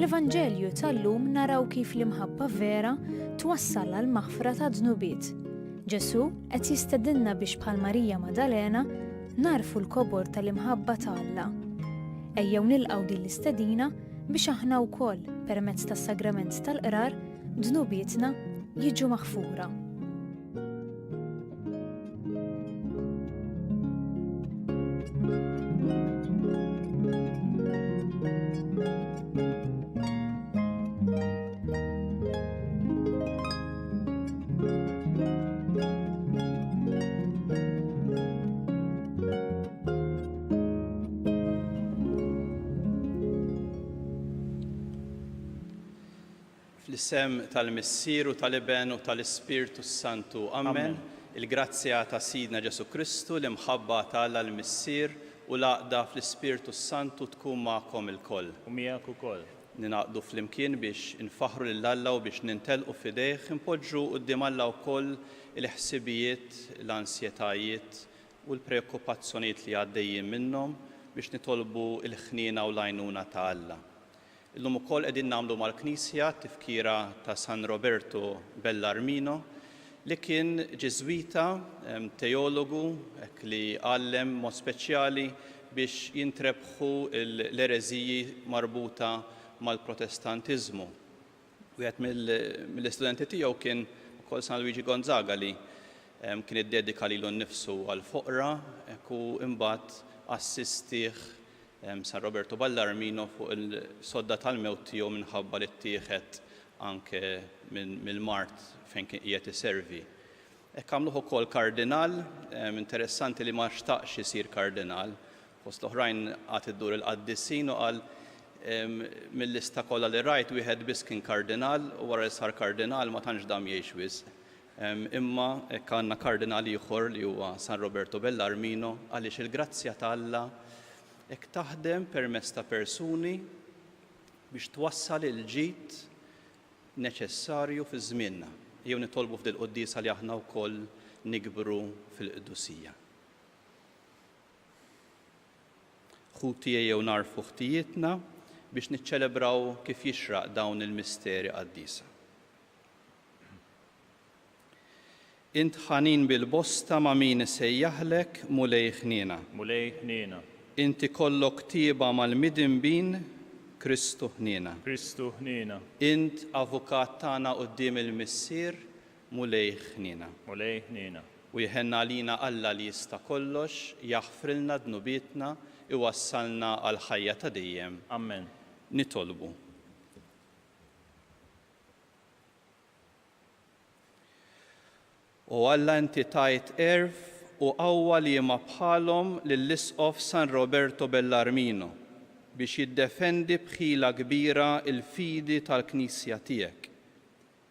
Fl-Evanġelju tal-lum naraw kif l-imħabba vera twassal għal maħfra ta' dnubiet. Ġesu qed jistedinna biex bħal Marija Madalena narfu l-kobor tal-imħabba ta' Alla. Ejjew nilqgħu din l-istedina biex aħna wkoll permezz tas-sagrament tal-qrar dnubietna jiġu maħfura. Fl-isem tal-Missier u tal-Iben u tal-Ispirtu Santu. Amen. Il-grazzja ta' Sidna Ġesu Kristu, l-imħabba tal l-Missier u l-għaqda fl-Ispirtu Santu tkun magħkom ilkoll. U miegħek ukoll. Ninaqdu flimkien biex infaħru lil Alla u biex nintelqu f'idejh, impoġġu quddiem Alla wkoll il-ħsibijiet, l-ansjetajiet u l-preokkupazzjonijiet li għaddejjin minnhom biex nitolbu l-ħniena u l-għajnuna ta' Alla. Illum ukoll qegħdin nagħmlu mal-Knisja tifkira ta' San Roberto Bellarmino li kien Ġeżwita, teologu li għallem mod speċjali biex jintrebħu l-ereżiji marbuta mal-Protestantiżmu. Wieħed mill-istudenti tiegħu kien ukoll San Luigi Gonzaga li kien iddedika lilu nnifsu għall-foqra u imbagħad assistih San Roberto Bellarmino fuq il-sodda tal-mewt tiegħu minħabba li ttieħed anke mill-Mart fejn kien qiegħed iservi. Hekk għamluh ukoll kardinal, interessanti li ma xtaqx isir kardinal, fost l-oħrajn għad iddur il-qaddissin u qal mill-lista kollha li rajt wieħed biss kien kardinal u wara li sar kardinal ma tantx dam jgħix wisq. Imma hekk għandna kardinal ieħor li huwa San Roberto Bellarmino għaliex il-grazzja ta' Alla hekk taħdem permezz ta' persuni biex twassal il-ġid neċessarju fi żmienna. Jew nitolbu f'dil Quddiesa li aħna wkoll nikbru fil-Qudusija. Ħuti jew narfu ħtijietna biex niċċelebraw kif jixraq dawn il-misteri qaddisa. Int ħanin bil-bosta ma' min isejjaħlek mulej ħniena. Mulej ħniena. Inti kollok tieba mal-midinbin Kristu ħniena. Kristu ħniena. Int avukat tagħna quddiem il-Missier mulej ħniena. Mulej ħniena. U jħenna lina Alla li jista' kollox, jaħfrilna dnubietna, iwassalna għal ħajja ta' dejjem. Amen. Nitolbu. U Alla inti tajt erf u qawwa li ma bħalhom lill-Isqof San Roberto Bellarmino biex jiddefendi bħila kbira il-fidi tal-Knisja tiegħek.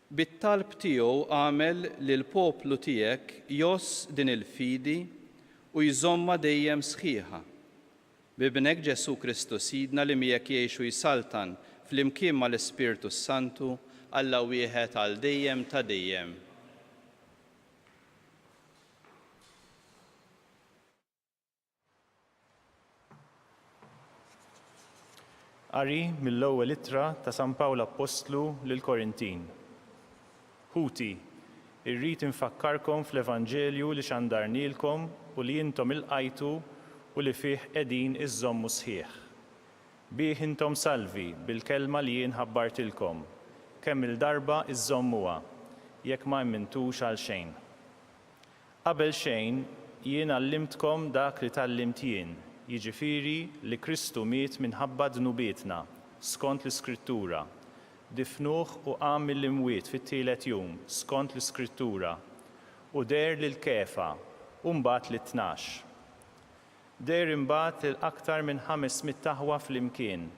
Bit-talb tiegħu għamel lil poplu tiegħek joss din il-fidi u jżomma dejjem sħiħa. Bibnek Ġesu Kristu Sidna li miegħek jgħixu jsaltan fl-imkien mal-Ispirtu Santu Alla wieħed għal dejjem ta' dejjem. Qari mill-ewwel ittra ta' San Pawl Apostlu lill-Korintin. Ħuti, irrid infakkarkom fl-Evanġelju li xandarnilkom u li intom ilqajtu u li fih qegħdin iżommu sħiħ. Bih intom salvi bil-kelma li jien ħabbartilkom, kemm il-darba iżommuha, jekk ma mmintux għal xejn. Qabel xejn jien għallimtkom dak li tallimt jien, jiġifieri li Kristu miet minħabba dnubietna, skont l-Iskrittura, difnuh u qam mill-imwiet fit-tielet jum, skont l-Iskrittura, u der lil Kefa, u mbagħad lit-tnax. Der imbagħad lil aktar minn 500 taħwa flimkien,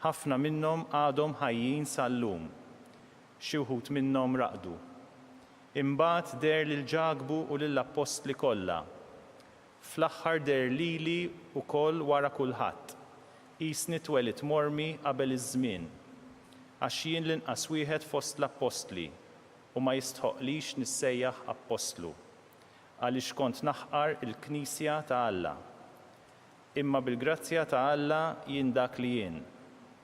ħafna minnhom għadhom ħajjin sal-lum, xi wħud minnhom raqdu. Imbagħad der lil Ġagbu u lill-Apostli kollha. Fl-aħħar der lili wkoll wara kulħadd. Qisni twelit mormi qabel iż-żmien, għax jien l-inqas wieħed fost l-Apostli u ma jistħoqlix nissejjaħ Apostlu, għaliex kont naħqar il-Knisja ta' Alla. Imma bil-grazzja ta' Alla jien dak li jien,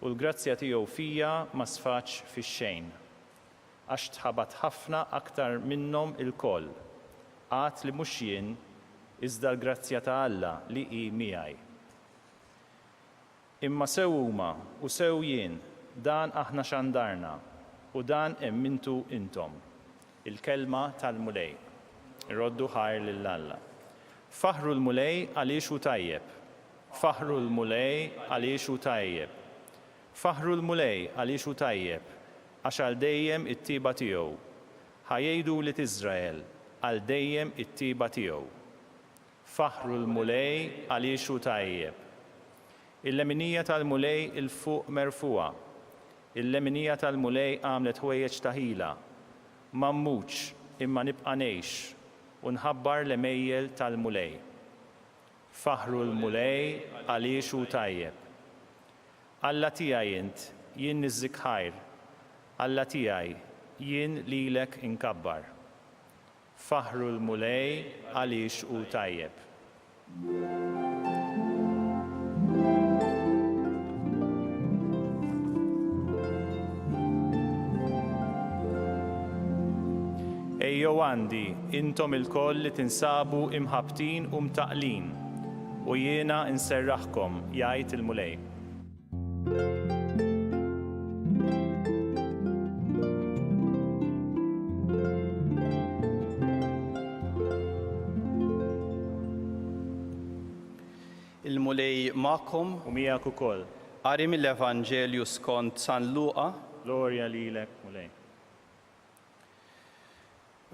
u l-grazzja tiegħu fija ma sfaċ fix-xejn. Għax tħabat ħafna aktar minnhom il-koll. Għad li mhux jien, iżda l-grazzja ta' Alla li hi miegħi. Imma sew huma u sew jien, dan aħna xandarna u dan hemm intu intom. Il-kelma tal-mulej. Irroddu ħajr lil Alla. Faħru l-mulej għaliex hu tajjeb. Faħru l-mulej għaliex hu tajjeb. Faħru l-mulej għaliex hu tajjeb. Għax għal dejjem it-tiba tiegħu. Ħajjgħidu li Iżrael għal dejjem it-tiba tiegħu. Faħru l-mulej għaliex hu tajjeb. Il-leminija tal-mulej il-fuq merfuqa. Il-leminija tal-mulej għamlet ħwejjeġ taħila. Mammuċ imma nibqa' ngħix u nħabbar l-emejjel tal-mulej. Faħru l-mulej għaliex hu tajjeb. Alla tiegħi int, jien niżżik ħajr. Alla tiegħi, jien lilek inkabbar. Faħru l-mulej għaliex hu tajjeb. Ejjew għandi, intom il-koll li tinsabu imħabtin u mtaqlin, u jiena inserraħkom, jgħid il-mulej. Il-mulej magħkom U miegħek ukoll. qari mill-Evanġelju skont San Luqa. Glorja lilek, mulej.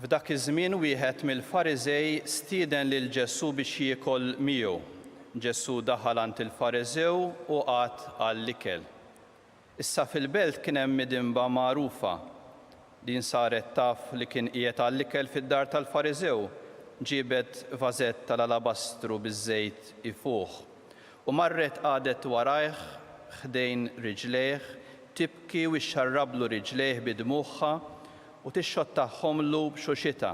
F'dak iż-żmien wieħed mill-Fariżej stieden lil Ġesu biex jiekol miegħu. Ġesu daħal għand il-Fariżew u qgħad għall-ikel. Issa fil-belt kien hemm midinba magħrufa. Din saret taf li kien qiegħed għall-ikel fid-dar tal-Fariżew. Ġiebet vażett tal-alabastru biż-żejt ifuh. U marret qadet warajh ħdejn riġlejh, tibki u xxarrablu riġlejh bidmuħħa u tixxottaħħomlu b'xuxita.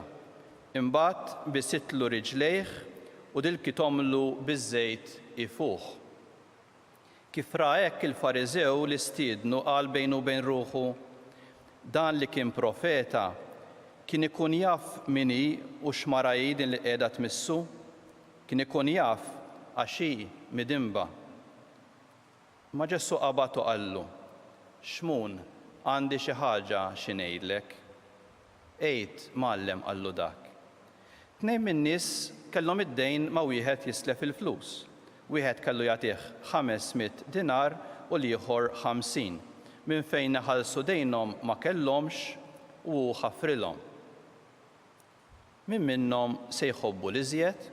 Imbagħad bisitlu riġlejh u dilkitomlu biż-żejt ifuh. Kif ra hekk il-Fariżew li stiednu qal bejnu bejn ruħu, dan li kien profeta kien ikun jaf min hi u x'mara din li qiegħda tmissu, kien ikun jaf għax hi midinba. Ma Ġesu qabad u qallu, x'mun għandi xi ħaġa xi ngħidlek. Ejt Mgħallem qallu dak. Tnejn min-nies kellhom id-dejn ma' wieħed jislef il-flus. Wieħed kellu jagħtih 500 dinar u l-ieħor 50. Minn fejn iħallsu dejnhom ma kellhomx u ħafrilhom. Min minnhom se jħobbu l-iżjed?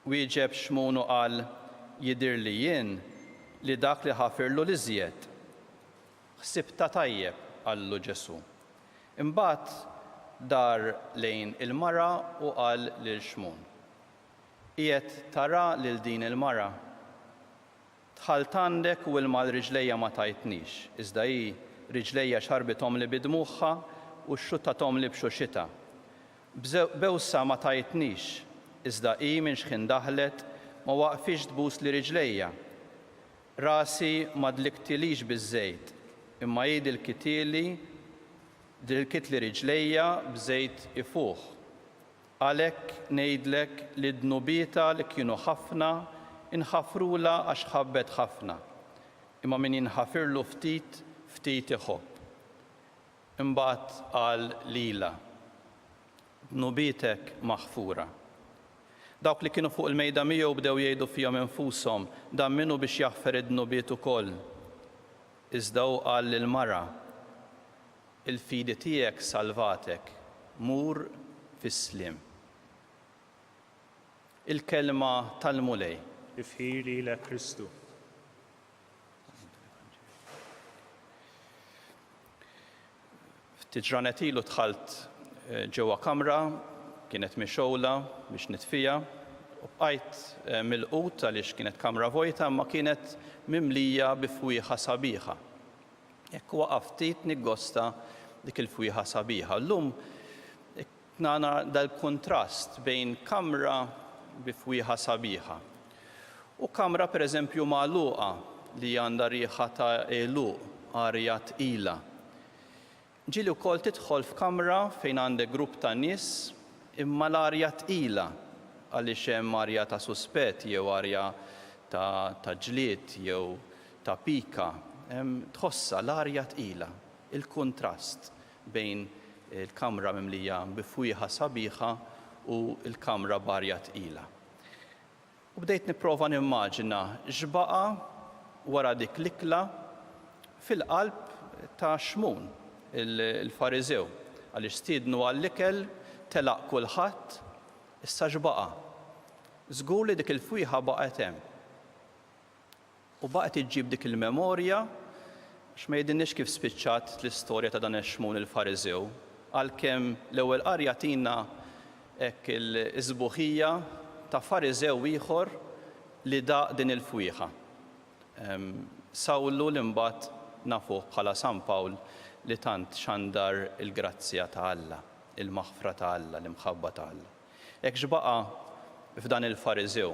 Wieġeb x'mun u qal jidhirli jien li dak li ħafirlu l-iżjed. Ħsibta tajjeb qallu Ġesu. Imbagħad dar lejn il-mara u qal lil xmun. Qiegħed tara lil din il-mara. Dħalt għandek u l-mal riġlejja ma tajtnix, iżda hi riġlejja xarbithom li bidmuħħa u xxuttathom li b'xuxita. Bewsa ma tajtnix, iżda hi minn x'kien daħlet ma waqfix tbus li riġlejja. Rasi ma dliktilix biż-żejt, imma hi dilkitili dilkit li riġlejja b'żejt ifuh. Għalhekk ngħidlek li d-nubieta li kienu ħafna inħafrula għax ħabbet ħafna, imma min jinħafirlu ftit, ftit iħobb. Imbagħad qal lilha, nubietek maħfura. Dawk li kienu fuq il-mejda miegħu bdew jgħidu fihom infushom, dan minnu biex jaħfer id-nubiet ukoll. Iżda hu qal lill-mara, il-fidi tiegħek salvatek, mur fis-sliem. Il-kelma tal-mulej. Ifħir lilek Kristu. Ftit ġranet ilu dħalt ġewwa kamra, kienet mixowla biex nitfija, u bqajt milqut għaliex kienet kamra vojta, ma kienet mimlija bi fwieħa sabiħa. Jekk waqaf ftit niggosta dik il-fwieħa sabiħa. Llum nara dal-kontrast bejn kamra bi fwieħa sabiħa u kamra pereżempju magħluqa li għandha riħa ta' eluq, arja tqila. Ġieli wkoll tidħol f'kamra fejn għandek grupp ta' nies imma l-arja tqila għaliex hemm arja ta' suspett jew arja ta' ġlied jew ta' pika. Tħossha l-arja tqila, il-kuntrast bejn il-kamra mimlija bifwieħa sabiħa u l-kamra b'arja tqila. U bdejt nipprova nimmaġina x'baqa' wara dik l-ikla fil-qalb ta' Xmun, il-Fariżew, għaliex stiednu għall-ikel telaq kulħadd, issa x'baqa'. Żgur li dik il-fwieħa baqgħet hemm. U baqgħet iġġib dik il-memorja x'ma jgħidilniex kif spiċċat l-istorja ta' dan Xmun il-Fariżew, għalkemm l-ewwel qarja tina hekk il-isbuħija ta' Fariżew ieħor li daq din il-fwieħa. Sawlu li mbagħad nafuh bħala San Pawl li tant xandar il-grazzja ta' Alla, il-maħfra ta' Alla, l-imħabba ta' Alla. Hekk x'baqa' f'dan il-Fariżew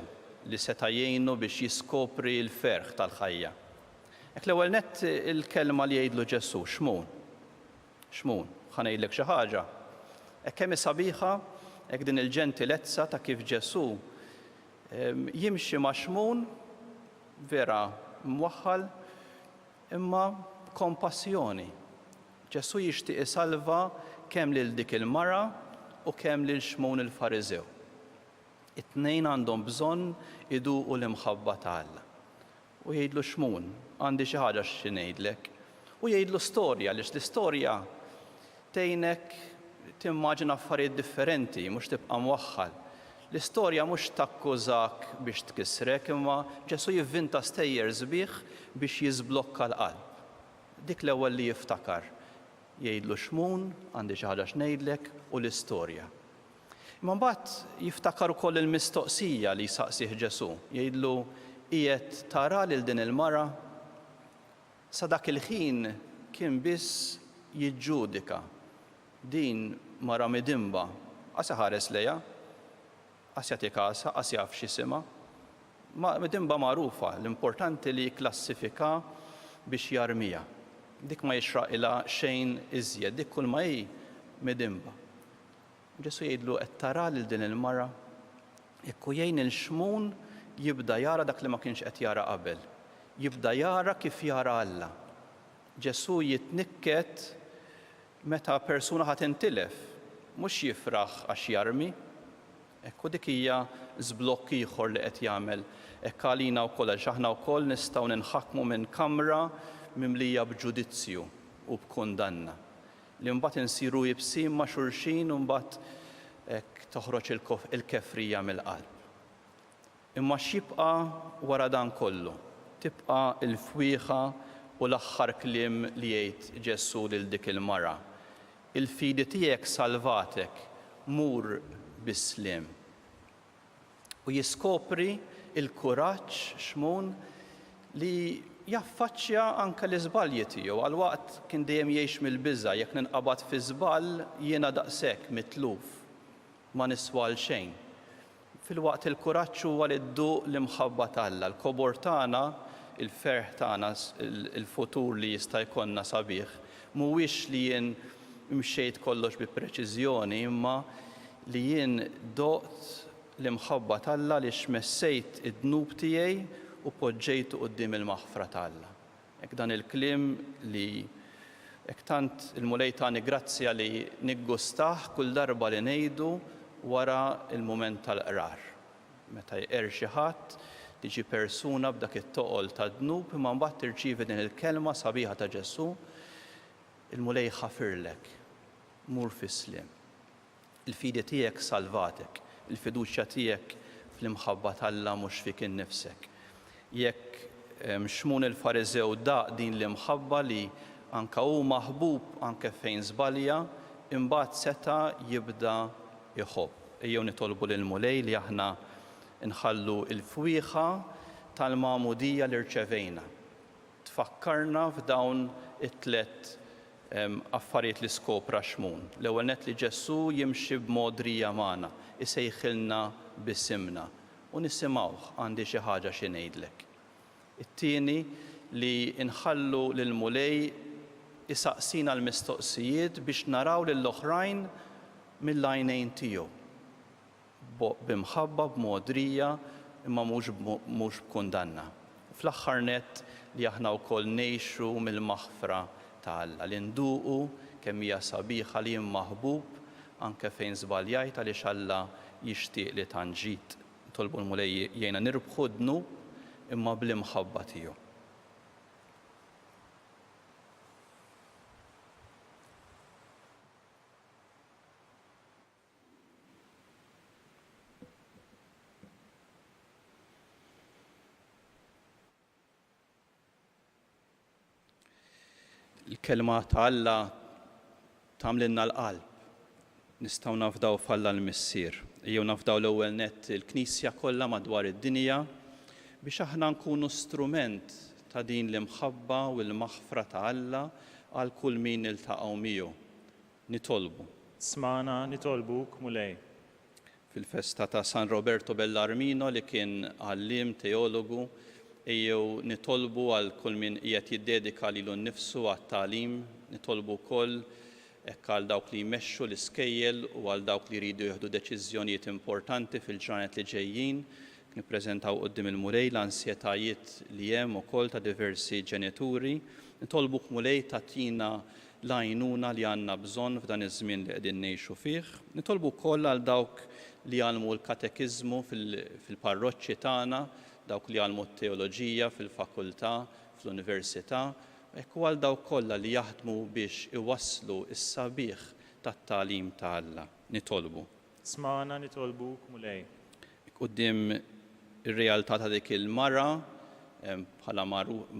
li seta' jgħinu biex jiskopri l-ferħ tal-ħajja. Hekk l-ewwel nett il-kelma li jgħidlu Ġesu, Xmun, ħanejdlek xi ħaġa. Hekk hemm sabiħa, hekk din il-ġentilezza ta' kif Ġesu jimxi ma' Xmun vera mwaħħal imma kompassjoni. Ġesu jixtieq isalva kemm lil dik il-mara u kemm lil Xmun il-Fariżew. It-tnejn għandhom bżonn iduqu l-imħabba ta' Alla. U jgħidlu Xmun, għandi xi ħaġa xi ngħidlek. U jgħidlu storja, għaliex l-istorja tgħinek timmaġina affarijiet differenti, mhux tibqa' mwaħħal. L-istorja mhux takkużak biex tkissrek, imma Ġesu jivvinta stejjer sbieħ biex jiżblokka l-qalb. Dik l-ewwel li jiftakar. Jgħidlu Xmun, għandi xi ħaġa x'ngħidlek u l-istorja. Imma mbagħad jiftakar ukoll il-mistoqsija li jsaqsih Ġesu. Jgħidlu qiegħed tara lil din il-mara sa dak il-ħin kien biss jiġġudika. Din mara midimba, qas ħares lejha, qas jagħti kasa, qas jaf x'isima. Midimba magħrufa, l-importanti li jikklassifika biex jarmija. Dik ma jixraqilha xejn iżjed, dik kull ma hi midimba. Ġesu jgħidlu qed tara lil din il-mara, jekk jgħin il-Xmun jibda jara dak li ma kienx qed jara qabel. Jibda jara kif jara Alla. Ġesu jitnikket meta persuna ħadd intilef, mhux jifraħ għax jarmi. Ekku dik hija żblokk ieħor li qed jagħmel hekk għalina wkoll għax aħna wkoll nistgħu ninħakkmu minn kamra mimlija b'ġudizzju u b'kundanna. Li mbagħad insiru jibsim ma' xulxin u mbagħad hekk toħroġ il-kefrija mill-qalb. Imma x'jibqa' wara dan kollu? Tibqa' il-fwieħa u l-aħħar kliem li jgħid Ġesu lil dik il-mara. Il-fidi tiegħek salvatek, mur bis-sliem. U jiskopri il-kuraġġ Xmun li jaffaċċja anke l-iżbalji tiegħu. Għalwaqt kien dejjem jgħix mill-biża' jekk ninqabad fi żball jiena daqshekk mitluf ma niswa l xejn. Fil-waqt il-kuraġġ huwa li dduq l-imħabba ta' Alla, l-kobor tagħna, il-ferħ tagħna, il-futur li jista' jkollna sabiħ, mhuwiex li jien mxejt kollox bi preċiżjoni, imma li jien doqt l-imħabba ta' Alla li xmessejt id-dnub tiegħi u poġġejtu quddiem il-maħfra ta' Alla. Hekk dan il-kliem li hekk tant il-mulej tagħni grazzja li niggustah kull darba li ngħidu wara il-mument tal-qrar. Meta jqer xi ħadd tiġi persuna b'dak it-toqol ta' dnub imma mbagħad tirċievi din il-kelma sabiħa ta' Ġesu, il-mulej ħafirlek, mur fis-sliem. Il-fidi tiegħek salvatek, il-fiduċja tiegħek fl-imħabba ta' Alla mhux fik innifsek. Jekk Xmun il-Fariżew daq din l-imħabba li anke hu maħbub anke fejn żbalja, imbagħad seta' jibda jħobb. Ejjew nitolbu lill-mulej li aħna nħallu l-fwieħa tal-magħmudija li rċevejna. Tfakkarna f'dawn it-tlet affarijiet li skopra Xmun. L-ewwel nett li Ġesu jimxi b'modrija magħna, isejħilna b'isimna u nisimgħuh għandi xi ħaġa xi ngħidlek. It-tieni li nħallu lill-mulej isaqsina l-mistoqsijiet biex naraw lill-oħrajn mill-għajnejn tiegħu. B'imħabba, b'modrija, imma mhux b'kundanna. Fl-aħħar nett li aħna wkoll ngħixu mill-maħfra ta' Alla li nduqu kemm hija sabiħa li jien maħbub anke fejn żbaljajt għaliex Alla jixtieq li tanġid. Tolbu l-mulej jgħinna nirbħu d-dnub imma bl-imħabba tiegħu. Il-kelma ta' Alla tagħmlilna l-qalb. Nistgħu nafdaw f'Alla l-missier. Jew nafdaw l-ewwel nett il-Knisja kollha madwar id-dinja biex aħna nkunu strument ta' din l-imħabba u l-maħfra ta' Alla għal kull min iltaqgħu miegħu. Nitolbu. Smana nitolbuk mulej. Fil-festa ta' San Roberto Bellarmino li kien għallim teologu ejjew nitolbu għal kull min qiegħed jiddedika lilu nnifsu għat-tagħlim, nitolbu wkoll hekk għal dawk li jmexxu l-iskejjel u għal dawk li jridu jieħdu deċiżjonijiet importanti fil-ġranet li ġejjin. Nippreżentaw quddiem il-mulej l-ansjetajiet li hemm ukoll ta' diversi ġenituri. Nitolbuk mulej tagħtina l-għajnuna li għandna bżonn f'dan iż-żmien li qegħdin ngħixu fih. Nitolbu wkoll għal dawk li għalmu l-katekiżmu fil-parroċċi tagħna, dawk li għalmu t-teoloġija fil-fakultà, fl-università, ekku għal dawk kollha li jaħdmu biex iwasslu is-sabiħ tat-tagħlim ta' Alla. Nitolbu. Smana nitolbuk mulej. Quddiem ir-realtà ta' dik il-mara bħala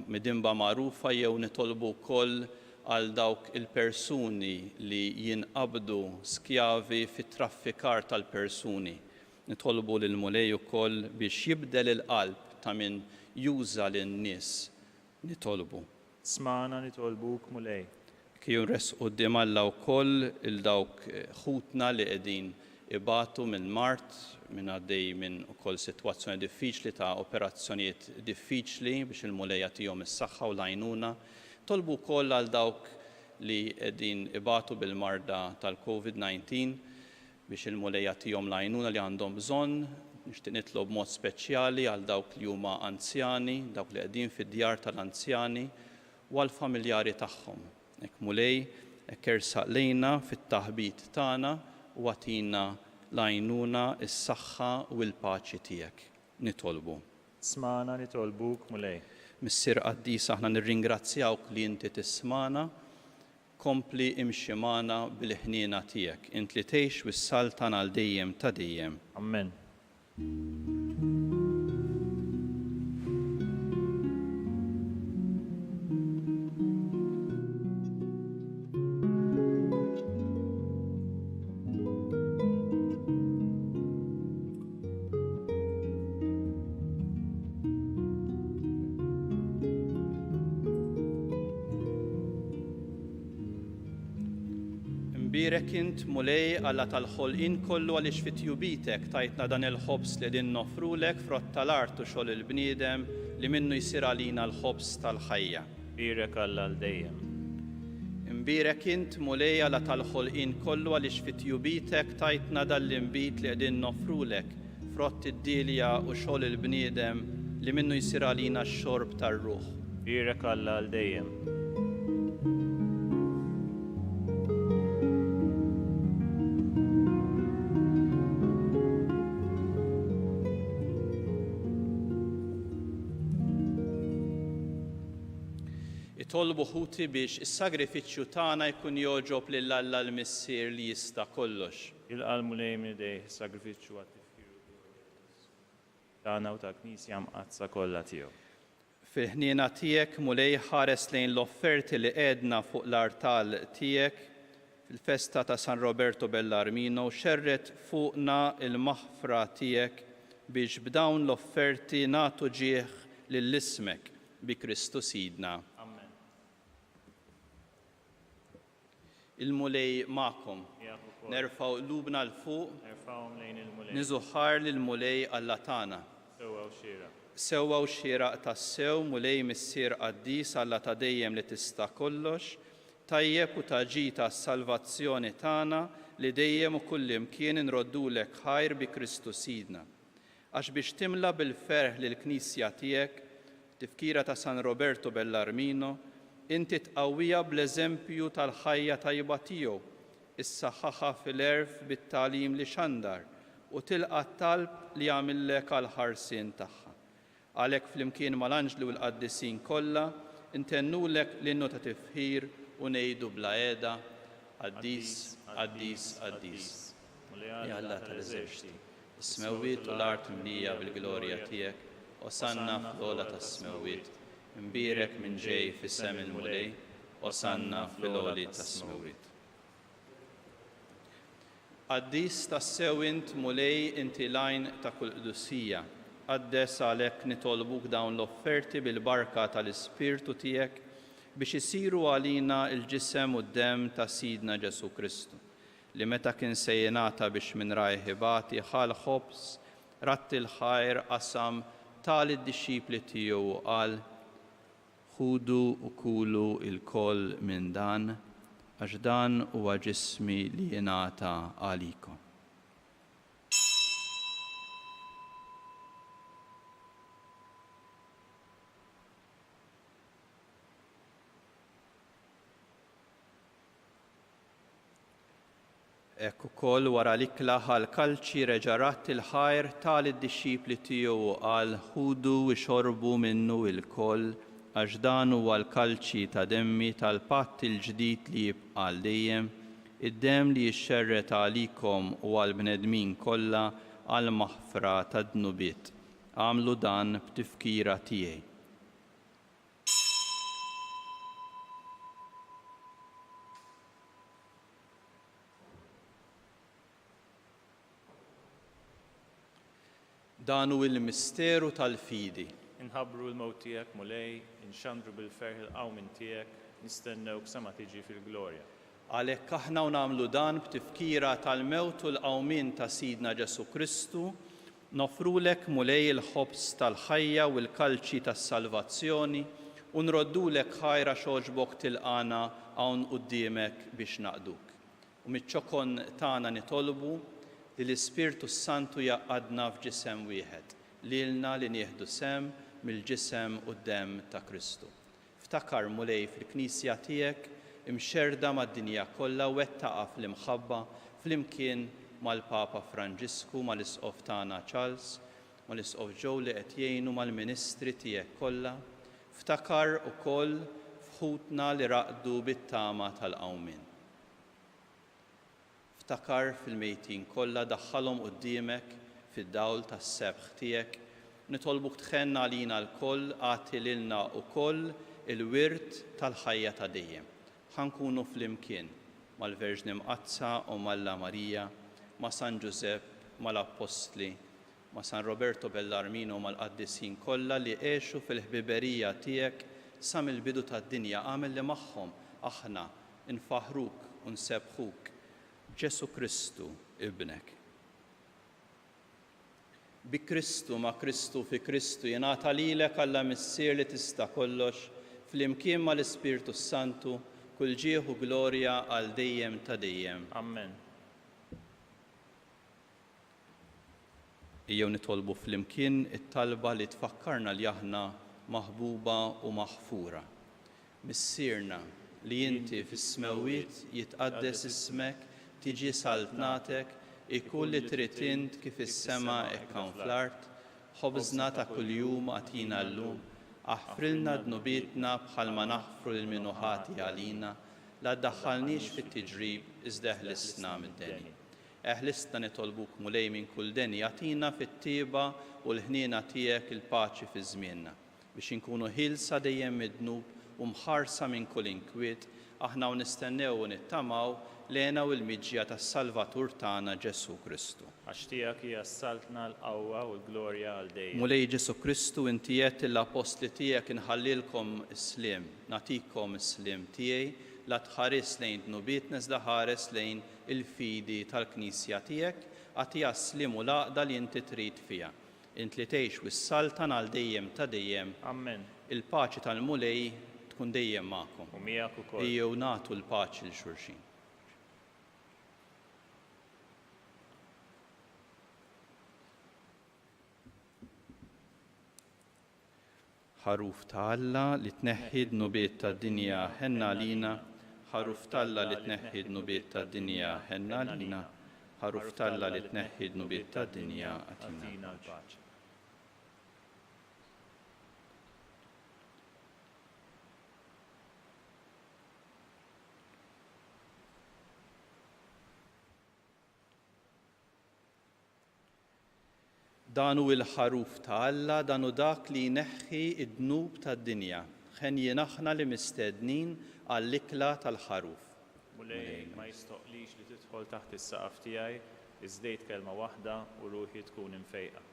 midimba magħrufa jew nitolbu wkoll għal dawk il-persuni li jinqabdu skjavi fit-traffikar tal-persuni. Nitolbu lill-mulej ukoll biex jibdel il-qalb ta' min juża lin-nies. Nitolbu. Smana nitolbuk mulej. Kiju nresqu quddiem Alla wkoll il-dawk ħutna li qegħdin ibatu minn mart, minn għaddej minn ukoll sitwazzjoni diffiċli ta' operazzjonijiet diffiċli biex il-mulej jagħtihom is-saħħa u l-għajnuna. Tolbu wkoll għal dawk li qegħdin ibatu bil-marda tal-COVID-19 biex il-mulej jagħtihom l-għajnuna li għandhom bżonn. Nixtieq nitlob b'mod speċjali għal dawk li huma anzjani, dawk li qegħdin fid-djar tal-anzjani u għall-familjari tagħhom. Hekk mulej, hekk ersaq lejna fit-taħbit tagħna u għatina l-għajnuna, is-saħħa u l-paċi tiegħek. Nitolbu. Smana nitolbuk mulej. Missier Quddiesa aħna nirringrazzjawk li inti tismana, kompli imxi magħna bil-ħniena tiegħek. Int li tgħix wis-sal tagħna għal dejjem ta' dejjem. Amen. Imbirek int mulej Alla tal-ħolqien kollu għaliex fit-tjubitek tajtna dan il-ħobs li din nofrulek frott tal-art u xogħol il-bniedem li minnu jsir għalina l-ħobs tal-ħajja. Birek Alla l-dejjem. Imbirek int mulej Alla tal-ħolqien kollu għaliex fit-tjubitek tajtna dan l-inbit li qegħdin nofrulek frott id-dilja u xogħol il-bniedem li minnu jsir għalina x-xorb tar-ruħ. Birek Alla l-dejjem. Tolbu ħuti biex is-sagrifiċċju tagħna jkun jogħġob lil Alla l-missier li jista' kollox. Il-qalb mulej minn idejh sagrifiċċju għat-tifkiru tagħna u tal-Knisja mqazza kollha tiegħu. Fil-ħniena tiegħek mulej ħares lejn l-offerti li qiegħdna fuq l-artal tiegħek fil-festa ta' San Roberto Bellarmino xerret fuqna il-maħfra tiegħek biex b'dawn l-offerti nagħtu ġieħ lill-ismek bi Kristu Sidna. Il-mulej magħkom. Nerfgħu qlubna l fuq, niżuħħar lill-mulej Alla tagħna. Sewwa u xieraq. sewwa u xieraq tas-sew mulej missier Quddies Alla ta' dejjem li tista' kollox, tajjeb u taġi tas-salvazzjoni tagħna li dejjem u kullimkien inroddulek ħajr bi Kristu Sidna. Għax biex timla bil-ferħ lill-Knisja tiegħek, tifkira ta' San Roberto Bellarmino, inti tqawwija bl-eżempju tal-ħajja tajba tiegħu, issaħħaħa fil-erf bit-tagħlim li xandar u tilqa' t-talb li jagħmillek għall-ħarsien tagħha. Għalhekk flimkien mal-anġli u l-qaddisin kollha intennulek l-innu ta' tifħir u ngħidu bla qiegħda Quddies, Quddies, Quddies. Ja Alla tal-eżerċiti, is-smewwiet u l-art mlija bil-glorja tiegħek, osanna fl-ogħla tas-smewwiet, imbierek minn ġej fis-sem il-mulej, osanna fil-għoli tas-smewwiet. Quddies tas-sew int mulej inti lajn ta' kull qdusija, qaddes għalhekk nitolbuk dawn l-offerti bil-barka tal-Ispirtu tiegħek biex isiru għalina il-ġisem u d-demm ta' Sidna Ġesu Kristu, li meta kien se jingħata biex minn rajħibati ħal ħobs, ratti l-ħajr qasam tal-id-dixxipli tiegħu u qal: ħudu u kulu il-koll minn dan, għax dan huwa ġismi li jingħata għalikom. Ekk ukoll wara l-ikla ħal-kalċi reġarat il-ħajr tal-id-dixxipli tiegħu u qal: ħudu u xorbu minnu il-koll, għax dan huwa l-kalċi ta' demmi tal-patt il-ġdid li jibqa' dejjem, id-demm li jixxerret għalikom u għall-bnedmin kollha għall-maħfra tad-dnubiet. Għamlu dan b'tifkira tiegħi. Dan hu l-misteru tal-fidi. Inħabbru l-mewt tiegħek mulej, inxandru bil-ferħ il-qawmin tiegħek, nistennewk sa ma tiġi fil-glorja. Għalhekk aħna nagħmlu dan b'tifkira tal-mewt u l-qawmin ta' Sidna Ġesu Kristu, nofrulek mulej il-ħobs tal-ħajja u l-kalċi tas-salvazzjoni u nroddulek ħajra xogħġbok tilqana hawn quddiemek biex naqduk. U miċ-ċokon tagħna nitolbu li l-Ispirtu Santu jaqadna f'ġisem wieħed, lilna li nieħdu sem mill-ġisem u d-demm ta' Kristu. Ftakar mulej fil-Knisja tiegħek imxerda mad-dinja kollha u wettaqa fl-imħabba flimkien mal-Papa Franġisku, mal-Isqof tagħna Charles, mal-Isqof Joe li qed jgħinu mal-Ministri tiegħek kollha. Ftakar ukoll f'ħutna li raqdu bit-tama tal-qawmin. Ftakar fil-mejtin kollha daħħalhom quddiemek fid-dawl tas-sebħ tiegħek, nitolbuk tħenna għalina l-koll għati lilna wkoll il-wirt tal-ħajja ta' dejjem. Ħankunu flimkien mal-Verġni Mqazza u Malla Marija, ma' San Giuseppe, mal-Apostli, ma' San Roberto Bellarmino u mal-qaddisin kollha li għexu fil-ħbiberija tiegħek sa mill-bidu tad-dinja, għamel li magħhom aħna nfaħruk u nsebħuk Ġesu Kristu ibnek. Bi Kristu ma' Kristu fi Kristu jingħata lilek Alla missier li tista' kollox flimkien mal-Ispirtu Santu kull ġieħ u glorja għal dejjem ta' dejjem. Amen. Ejjew nitolbu flimkien it-talba li tfakkarna li aħna maħbuba u maħfura. Missierna li inti fis-smewwiet jitqaddes ismek, tiġi saltnatek, ikun li trid int kif is-sema hekk hawn fl-art, ħobżna ta' kuljum għatina llum, aħfrilna dnubietna bħalma naħfru lil min ħati għalina, la ddaħħalniex fit-tiġrib iżda eħlisna mid-deni. Eħlisna nitolbuk mulej minn kull deni għatina fit-tieba u l-ħniena tiegħek il-paċi fi żmienna biex inkunu ħilsa dejjem mid-dnub u mħarsa minn kull inkwiet, aħna u nistennew u nittamaw lena u l-miġja tas-Salvatur tagħna Ġesu Kristu. Għax tiegħek hija s-saltna l-qawwa u l-glorja għal dejjem. Mulej Ġesu Kristu inti qed l-apostli tiegħek inħallilkom is-sliem, nagħtikom is-sliem tiegħi la tħares lejn dnubietna iżda ħares lejn il-fidi tal-Knisja tiegħek, għatiha s-sliem u l-għaqda li inti trid fiha. int li tgħix wis-saltan għal dejjem ta' dejjem. Amen. Il-paċi tal-mulej tkun dejjem magħkom. U miegħek ukoll. Ejjew nagħtu l-paċi lil xulxin. ħaruf ta' Alla li tneħħi d-nubiet tad-dinja ħenna lina, ħaruf ta' Alla li tneħħi d-nubiet tad-dinja ħenna lina, ħaruf ta' Alla li tneħħi d-nubiet tad-dinja għatina l-paċi. Dan hu l-ħaruf ta' Alla, dan hu dak li jneħħi d-dnub tad-dinja. Ħen aħna li mistednin għall-ikla tal-ħaruf. Mulej ma jistoqlix li tidħol taħt is-saqaf tiegħi, iżdejt kelma waħda u ruħi tkun imfejqa.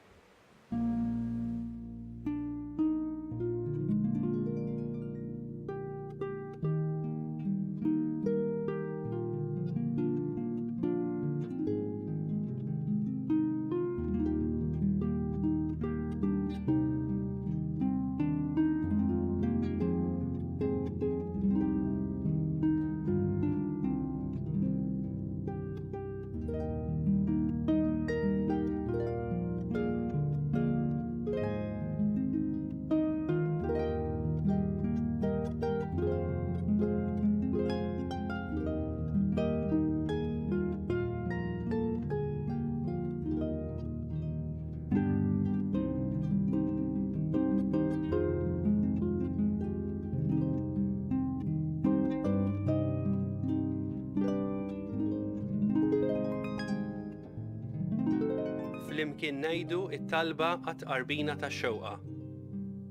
Flimkien ngħidu t-talba għat-qarbina tax-xewqa.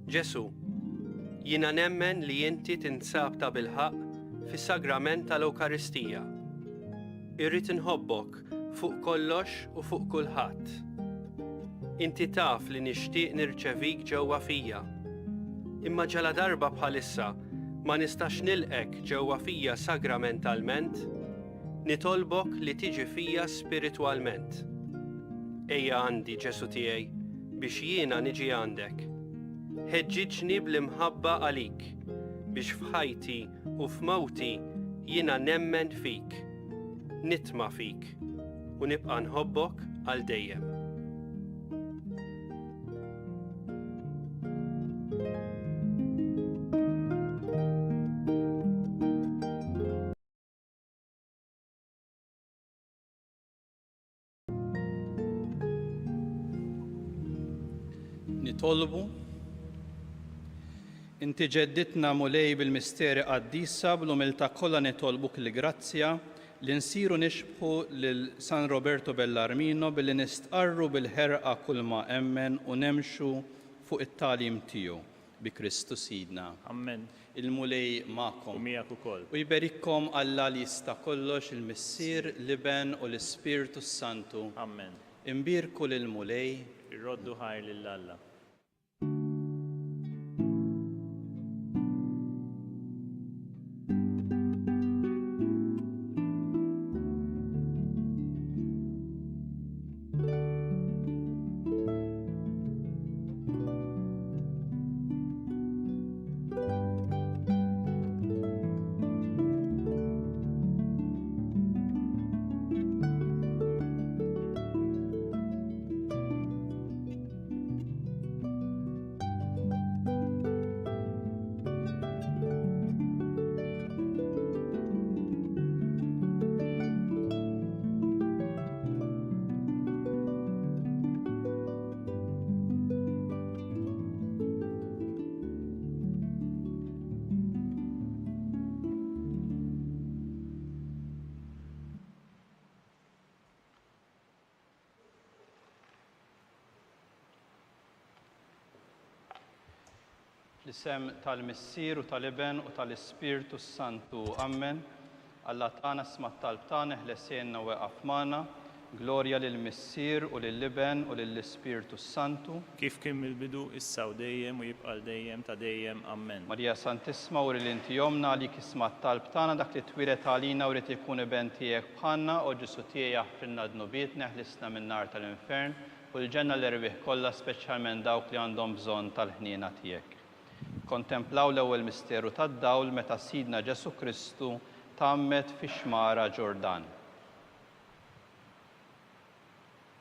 Ġesu, jiena nemmen li inti tinsab ta' bilħaq fis-sagrament tal-Ewkaristija. Irrid inħobbok fuq kollox u fuq kulħadd. Inti taf li nixtieq nirċevik ġewwa fija. Imma ġala darba bħalissa ma nistax nilqek ġewwa fija sagramentalment, nitolbok li tiġi fija spiritwalment. Ejja għandi Ġesu tiegħi biex jiena niġi għandek. Ħeġġiġni bl-imħabba għalik biex f'ħajti u f'mawti jiena nemmen fik, nitma' fik u nibqa' nħobbok għal dejjem. Nitolbu, inti ġedditna mulej bil-misteri Quddiesa bl-umiltà kollha nitolbuk il-grazzja li nsiru nixbħu lil San Roberto Bellarmino billi nistqarru bil-ħerqa kull ma emmen u nemxu fuq it-tagħlim tiegħu bi Kristu Sidna. Amen. Il-mulej U magħkom. miegħek ukoll. U jberikkom Alla li jista' kollox il-Missier, l-Iben u l-Ispiritu Santu. Amen. Imbirku lil mulej. Irroddu ħajr lil Alla. L-isem tal-Missier u tal-Iben u tal-Ispiritu Santu. Amen. Alla tagħna sma' t-talb tagħna ħlesejna weqaf magħna. Glorja lill-Missier u lill-Iben u lill-Ispiritu Santu. Kif kien mill-bidu issa u dejjem u jibqa' dejjem ta' dejjem. Amen. Marija Santissima uri li inti jomna li kisma' t-talb tagħna dak li twiret għalina u rrid ikun iben tiegħek bħalna u Ġesu tiegħi jaħfirna d-nubiet neħlisna min-nar tal-infern. u l-ġenna l-erbieħ kollha speċjalment dawk li għandhom bżonn tal-ħniena tiegħek. Kontemplaw l-ewwel misteru tad-dawl meta Sidna Ġesu Kristu tammet fix-xmara Ġordan.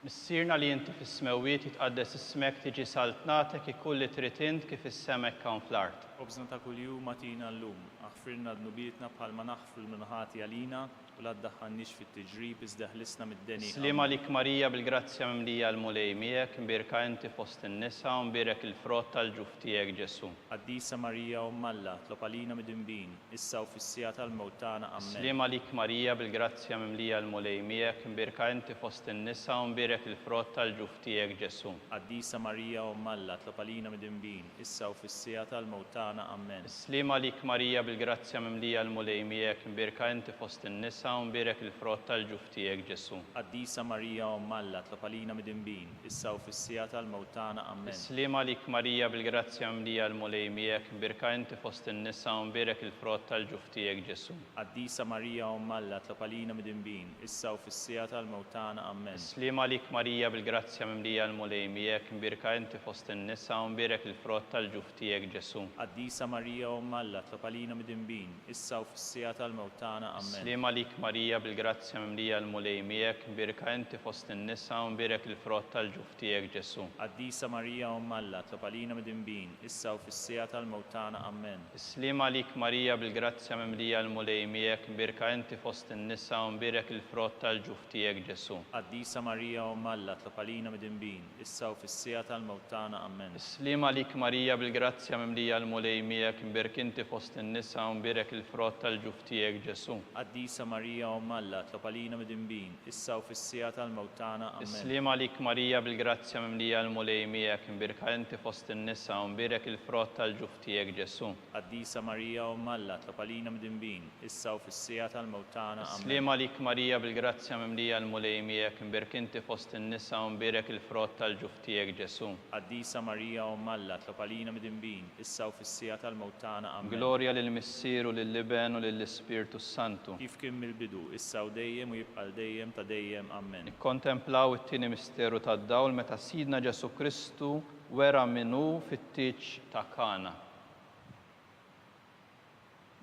Missirna li inti fis-smewwiet jitqaddes ismek tiġi saltnatek ikun li trid int kif is-semek hawn fl-art. Obżna ta' kuljum atina llum, aħfirna dnubietna bħalma naħfru l-minħati għalina u la ddaħħalniex fit-tiġrib iżda ħlisna mid-deni. Slima lik Marija bil-grazzja mimlija l-mulej miegħek, mbirka inti fost in-nisa u mbirek il-frott tal-ġuf tiegħek Ġesu. Qaddisa Marija Umm Alla, tlob għalina mid-inbin, issa u fis-sija tal-mewt tagħna amen. Slima lik Marija bil-grazzja mimlija l-mulej miegħek, mbirka inti fost in-nisa u mbirek il-frott tal-ġuf tiegħek Ġesu. Qaddisa Marija Umm Alla, tlob għalina mid-inbin, issa u fis-sija tal-mewt tagħna amen. Slima lik Marija bil-grazzja mimlija l-mulej miegħek, mbirka inti fost in-nisa u mbirek il-frott tal-ġuf tiegħek Ġesu. Qaddisa Marija Umm Alla, tlob għalina mid-inbin, issa u fis-sija tal-mewt tagħna amen. Slima lik Marija bil-grazzja mimlija l-mulej miegħek, mbirka inti fost in-nisa u mbirek il-frott tal-ġuf tiegħek Ġesu. Qaddisa Marija Umm Alla, tlob għalina mid-inbin, issa u fis-sija tal-mewt tagħna amen. Slima lik Marija bil-grazzja mimlija l-mulej miegħek, mbirka inti fost in-nisa u mbirek il-frott tal-ġuf tiegħek Ġesu. Qaddisa Marija Umm Alla, tlob għalina mid-inbin, issa u fis-sija tal-mewt tagħna amen. Slima lik Marija bil-grazzja mimlija l-mulej miegħek, mbirka inti fost in-nisa u mbirek il-frott tal-ġuf tiegħek Ġesu. Qaddisa Marija Umm Alla, tlob għalina mid-inbin, issa u fis-sija tal-mewt tagħna amen. Slima lik Marija bil-grazzja mimlija l-mulej miegħek, mbirka inti fost in-nisa u mbirek il-frott tal-ġuf tiegħek Ġesu. Qaddisa Marija Umm Alla, tlob għalina mid-inbin, issa u fis-sija tal-mewt tagħna amen. Slima lik Marija bil-grazzja mimlija l-mulej miegħek, mbirk inti fost in-nisa u mbirek il-frott tal-ġuf tiegħek Ġesu. Qaddisa Marija Umm Alla, tlob għalina mid-inbin, issa u fis-sija tal-mewt tagħna amen. Slima lik Marija bil-grazzja mimlija l-mulej miegħek, mbirka inti fost in-nisa u mbirek il-frott tal-ġuf tiegħek Ġesu. Qaddisa Marija Umm Alla, tlob għalina mid-inbin, issa u fis-sija tal-mewt tagħna amen. Slima lik Marija bil-grazzja mimlija l-mulej miegħek, mbirk inti fost in-nisa u mbirek il-frott tal-ġuf tiegħek Ġesu. Qaddisa Marija Umm Alla, tlob għalina mid-inbin, issa u fis-sija tal-mewt tagħna amen. Glorja lill-Missieru lill-Liben u lill-Ispirtu Santu. Kif kien mill-bidu, issa u dejjem u jibqa' dejjem ta' dejjem amen. Kontemplaw it-tieni misteru tad-dawl meta Sidna Ġesu Kristu wera minnu fit-tiġ ta' Kana.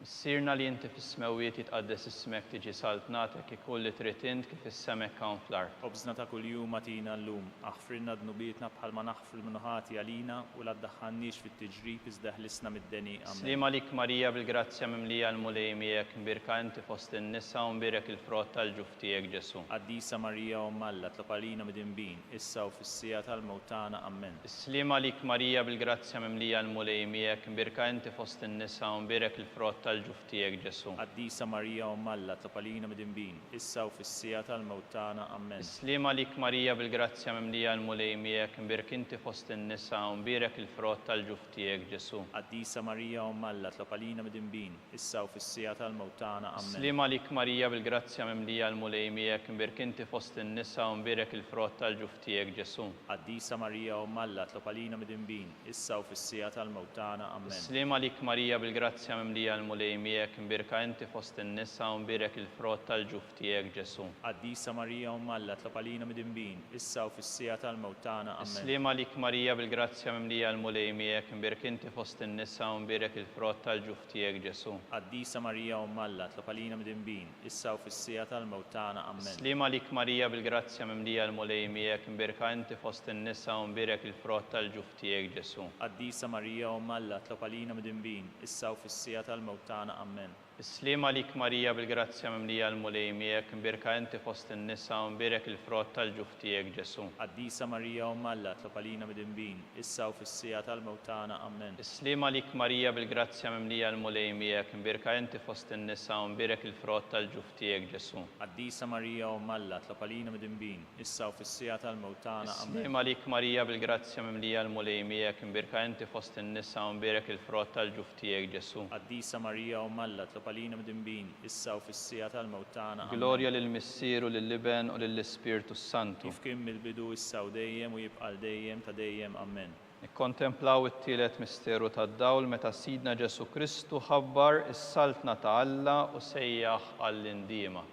Missirna li inti fis-smewwiet jitqaddes ismek tiġi saltnatek ikun li trid int kif is-semek hawn fl-art. Obżna ta' kuljum atina llum, aħfrilna dnubietna bħalma naħfru l-minħati għalina u la ddaħħalniex fit-tiġrib iżda ħlisna mid-deni amen. Slima lik Marija bil-grazzja mimlija l-mulej miegħek, mbirka inti fost in-nisa u mbirek il-frott tal-ġuf tiegħek Ġesu. Qaddisa Marija Umm Alla, tlob għalina mid-inbin, issa u fis-sija tal-mewt tagħna amen. Slima lik Marija bil-grazzja mimlija l-mulej miegħek, mbirka inti fost in-nisa u mbirek il-frott tal-ġuf tiegħek Ġesu. Qaddisa Marija Umm Alla, tlob għalina mid-inbin, issa u fis-sija tal-mewt tagħna amen. Slima lik Marija bil-grazzja mimlija l-mulej miegħek, mbirk inti fost in-nisa u mbirek il-frott tal-ġuf tiegħek Ġesu. Qaddisa Marija Umm Alla, tlob għalina mid-inbin, issa u fis-sija tal-mewt tagħna amen. Slima lik Marija bil-grazzja mimlija l-mulej miegħek, mbirk inti fost in-nisa u mbirek il-frott tal-ġuf tiegħek Ġesu. Qaddisa Marija Umm Alla, tlob għalina mid-inbin, issa u fis-sija tal-mewt tagħna amen. Slima lik Marija bil-grazzja mimlija l-mulej miegħek, mbirka inti fost in-nisa u mbirek il-frott tal-ġuf tiegħek Ġesu. Qaddisa Marija Umm Alla, tlob għalina mid-inbin, issa u fis-sija tal-mewt tagħna amen. Slima lik Marija bil-grazzja mimlija l-mulej miegħek, mbirk inti fost in-nisa u mbirek il-frott tal-ġuf tiegħek Ġesu. Qaddisa Marija Umm Alla, tlob għalina mid-inbin, issa u fis-sija tal-mewt tagħna amen. Slima lik Marija bil-grazzja mimlija l-mulej miegħek, mbirka inti fost in-nisa u mbirek il-frott tal-ġuf tiegħek Ġesu. Qaddisa Marija Umm Alla, tlob għalina mid-inbin, issa u fis-sija tal-mewt tagħna amen. Slima lik Marija bil-grazzja mimlija l-mulej miegħek, mbirka inti fost in-nisa u mbirek il-frott tal-ġuf tiegħek Ġesu. Qaddisa Marija Umm Alla, tlob għalina mid-inbin, issa u fis-sija tal-mewt tagħna amen. Slima lik Marija bil-grazzja mimlija l-mulej miegħek, mbirka inti fost in-nisa u mbirek il-frott tal-ġuf tiegħek Ġesu. Qaddisa Marija Umm Alla, tlob għalina mid-inbin, issa u fis-sija tal-mewt tagħna amen. Slima lik Marija bil-grazzja mimlija l-mulej miegħek, mbirka inti fost in-nisa u mbirek il-frott tal-ġuf tiegħek Ġesu. Qaddisa Marija Umm Alla, tlob għalina mid-inbin, issa u fis-sija tal-mewt tagħna amen. Glorja lill-Missieru lill-Liben u lill-Ispirtu Santu. Kif kien mill-bidu, issa u dejjem u jibqa' dejjem ta' dejjem amen. Nikkontemplaw it-tielet misteru tad-dawl meta Sidna Ġesu Kristu ħabbar is-saltna ta' Alla u sejjaħ għall-indiema.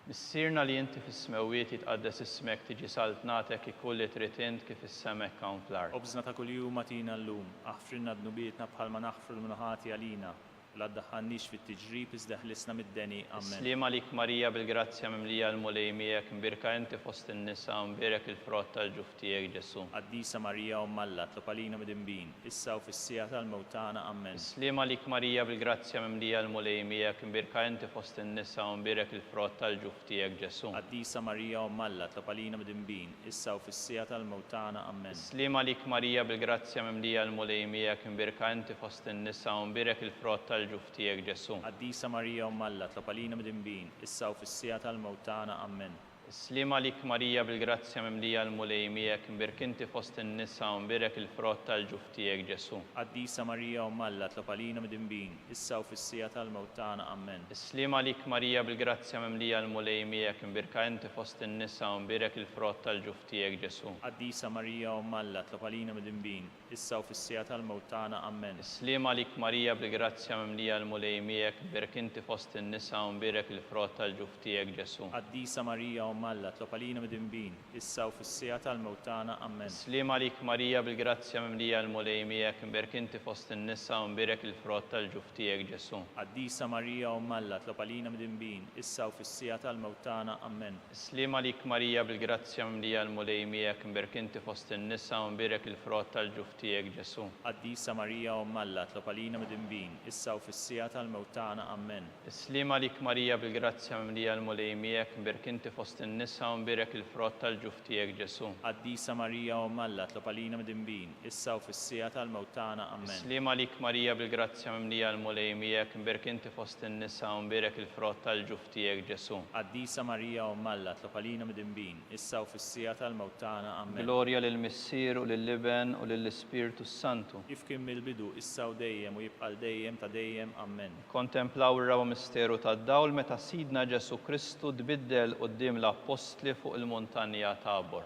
Missirna li inti fis-smewwiet jitqaddes ismek tiġi saltnatek ikun li trid int kif is-semek hawn fl-art. Obżna ta' kuljum atina llum, aħfrilna dnubietna bħalma naħfru l-mnuħati għalina, u la ddaħħalniex fit-tiġrib iżda ħlisna mid-deni. Amen. Slima lik Marija bil-grazzja mimlija l-mulej miegħek, mbirka inti fost in-nisa, mbirek il-frott tal-ġuf tiegħek Ġesu. Qaddisa Marija Umm Alla, tlob għalina midinbin, issa u fis-sija tal-mewtana. Amen. Slima lik Marija bil-grazzja mimlija l-mulej miegħek, mbirka inti fost in-nisa, mbirek il-frott tal-ġuf tiegħek Ġesu. Qaddisa Marija Umm Alla, tlob għalina midinbin, issa u fis-sija tal-mewtana. Amen. Slima lik Marija bil-grazzja mimlija l-mulej miegħek, mbirka inti fost in-nisa, mbirek il-frott tal-ġuf tiegħek Ġesu. Qaddisa Marija Umm Alla, tlob għalina midinbin, issa u fis-sija tal-mewtana. Amen. Slima lik Marija bil-grazzja mimlija l-mulej miegħek, mbirk inti fost in-nisa, mbirek il-frott tal-ġuf tiegħek Ġesu. Qaddisa Marija Umm Alla, tlob għalina midinbin, issa u fis-sija tal-mewtana. Amen. Slima lik Marija bil-grazzja mimlija l-mulej miegħek, mbirka inti fost in-nisa, mbirek il-frott tal-ġuf tiegħek Ġesu. Qaddisa Marija Umm Alla, tlob għalina midinbin, issa u fis-sija tal-mewtana. Amen. Slima lik Marija bil-grazzja mimlija l-mulej miegħek, mbirk inti fost in-nisa, mbirek il-frott tal-ġuf tiegħek Ġesu. Qaddisa Marija Umm Alla, tlob għalina midinbin, issa u fis-sija tal-mewtana. Amen. Slima lik Marija bil-grazzja mimlija l-mulej miegħek, mbirk inti fost in-nisa, mbirek il-frott tal-ġuf tiegħek Ġesu. Qaddisa Marija Umm Alla, tlob għalina midinbin, issa u fis-sija tal-mewtana. Amen. Slima lik Marija bil-grazzja mimlija l-mulej miegħek, mbirk inti fost in-nisa, mbirek il-frott tal-ġuf tiegħek Ġesu. Qaddisa Marija Umm Alla, tlob għalina midinbin, issa u fis-sija tal-mewtana. Amen. Slima lik Marija bil-grazzja mimlija l-mulej miegħek, mbirk inti fost in-nisa, mbirek il-frott tal-ġuf tiegħek Ġesu. Qaddisa Marija Umm Alla, tlob għalina midinbin, issa u fis-sija tal-mewtana. Amen. Slima lik Marija bil-grazzja mimlija l-mulej miegħek, mbirk inti fost in-nisa, mbirek il-frott tal-ġuf tiegħek Ġesu. Qaddisa Marija Umm Alla, tlob għalina midinbin, issa u fis-sija tal-mewtana. Amen. Glorja lill-Missier u lill-Iben u lill-Ispirtu Santu. Kif kien mill-bidu, issa u dejjem u jibqa' dejjem ta' dejjem. Amen. Kontemplaw ir-rawa misteru tad-dawl meta Sidna Ġesu Kristu tbiddel quddiem l-Apostli fuq il-Muntanja Tabor.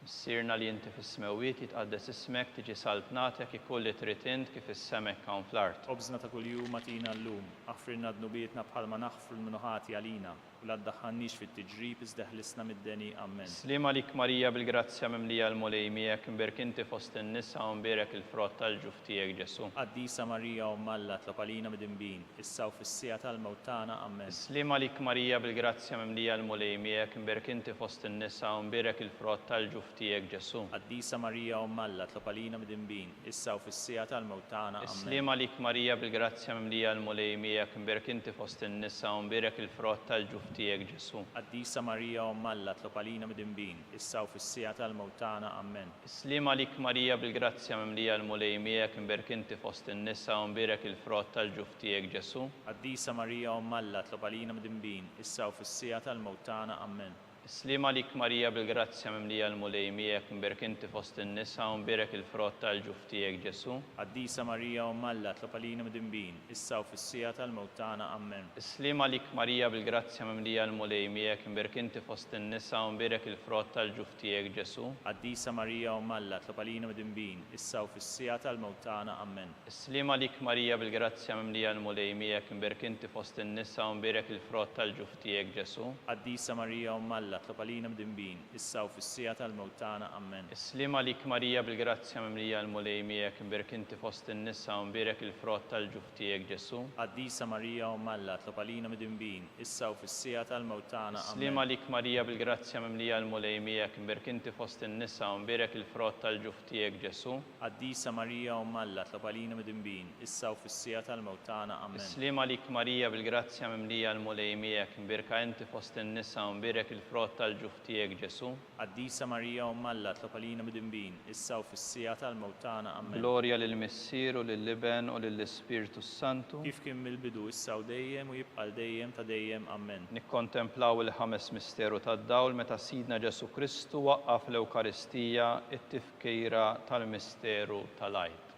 Missirna li inti fis-smewwiet jitqaddes ismek tiġi saltnatek ikun li trid int kif is-semek hawn fl-art. Obżna ta' kuljum atina llum, aħfrilna dnubietna bħalma naħfru l-mnuħati għalina, u la ddaħħalniex fit-tiġrib iżda ħlisna mid-deni. Amen. Slima lik Marija bil-grazzja mimlija l-mulej miegħek, mbirk inti fost in-nisa, mbirek il-frott tal-ġuf tiegħek Ġesu. Qaddisa Marija Umm Alla, tlob għalina midinbin, issa u fis-sija tal-mewtana. Amen. Slima lik Marija bil-grazzja mimlija l-mulej miegħek, mbirk inti fost in-nisa, mbirek il-frott tal-ġuf tiegħek Ġesu. Qaddisa Marija Umm Alla, tlob għalina midinbin, issa u fis-sija tal-mewtana. Amen. Slima lik Marija bil-grazzja mimlija l-mulej miegħek, mbirk inti fost in-nisa, mbirek il-frott tal-ġuf tiegħek Ġesu. Qaddisa Marija Umm Alla, tlob għalina midinbin, issa u fis-sija tal-mewtana. Amen. Slima lik Marija bil-grazzja mimlija l-mulej miegħek, mbirk inti fost in-nisa, mbirek il-frott tal-ġuf tiegħek Ġesu. Qaddisa Marija Umm Alla, tlob għalina midinbin, issa u fis-sija tal-mewtana. Amen. Slima lik Marija bil-grazzja mimlija l-mulej miegħek, mbirk inti fost in-nisa, mbirek il-frott tal-ġuf tiegħek Ġesu. Qaddisa Marija Umm Alla, tlob għalina midinbin, issa u fis-sija tal-mewtana. Amen. Slima lik Marija bil-grazzja mimlija l-mulej miegħek, mbirk inti fost in-nisa, mbirek il-frott tal-ġuf tiegħek Ġesu. Qaddisa Marija Umm Alla, tlob għalina midinbin, issa u fis-sija tal-mewtana. Amen. Slima lik Marija bil-grazzja mimlija l-mulej miegħek, mbirk inti fost in-nisa, mbirek il-frott tal-ġuf tiegħek Ġesu. Qaddisa Marija Umm Alla, tlob għalina midinbin, issa u fis-sija tal-mewtana. Amen. Slima lik Marija bil-grazzja mimlija l-mulej miegħek, mbirk inti fost in-nisa, mbirek il-frott tal-ġuf tiegħek Ġesu. Qaddisa Marija Umm Alla, tlob għalina midinbin, issa u fis-sija tal-mewtana. Amen. Slima lik Marija bil-grazzja mimlija l-mulej miegħek, mbirk inti fost in-nisa, mbirek il-frott tal-ġuf tiegħek Ġesu. Qaddisa Marija Umm Alla, tlob għalina midinbin, issa u fis-sija tal-mewtana. Amen. Slima lik Marija bil-grazzja mimlija l-mulej miegħek, mbirka inti fost in-nisa, mbirek il-frott tal-ġuf tiegħek Ġesu. Qaddisa Marija Umm Alla, tlob għalina midinbin, issa u fis-sija tal-mewtana. Amen. Glorja lill-Missier u lill-Iben u lill-Ispirtu Santu. Kif kien mill-bidu, issa u dejjem u jibqa' dejjem ta' dejjem. Amen. Nikkontemplaw il-ħames misteru tad-dawl meta Sidna Ġesu Kristu waqqaf l-Ewkaristija it-tifkira tal-misteru tal-għid.